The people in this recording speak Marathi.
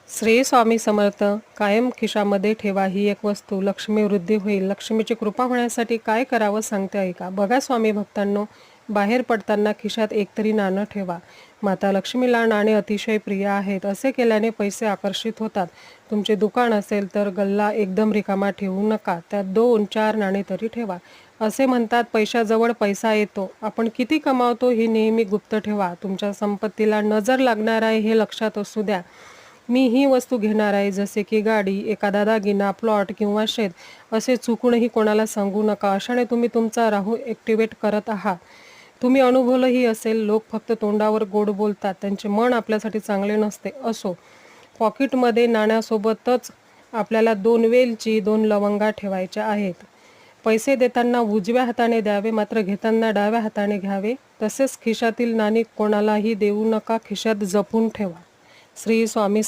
श्री स्वामी समर्थ. कायम खिशामध्ये ठेवा ही एक वस्तू, लक्ष्मी वृद्धी होईल. लक्ष्मीची कृपा होण्यासाठी काय करावं सांगते ऐका. बघा स्वामी भक्तांनो, बाहेर पडताना खिशात एकतरी नाणं ठेवा. माता लक्ष्मीला नाणे अतिशय प्रिय आहेत. असे केल्याने पैसे आकर्षित होतात. तुमचे दुकान असेल तर गल्ला एकदम रिकामा ठेवू नका, त्यात 2-4 नाणे तरी ठेवा. असे म्हणतात, पैशाजवळ पैसा येतो. आपण किती कमावतो हे नेहमी गुप्त ठेवा. तुमच्या संपत्तीला नजर लागणार आहे हे लक्षात असू द्या. मी ही वस्तू घेणार आहे, जसे की गाडी, एखादा दागिना, प्लॉट किंवा शेत, असे चुकूनही कोणाला सांगू नका. अशाने तुम्ही तुमचा राहू ॲक्टिवेट करत आहात. तुम्ही अनुभवलंही असेल, लोक फक्त तोंडावर गोड बोलतात, त्यांचे मन आपल्यासाठी चांगले नसते. असो, पॉकेटमध्ये नाण्यासोबतच आपल्याला 2 वेलची, 2 लवंगा ठेवायच्या आहेत. पैसे देताना उजव्या हाताने द्यावे, मात्र घेताना डाव्या हाताने घ्यावे. तसेच खिशातील नाणी कोणालाही देऊ नका, खिशात जपून ठेवा. श्री स्वामी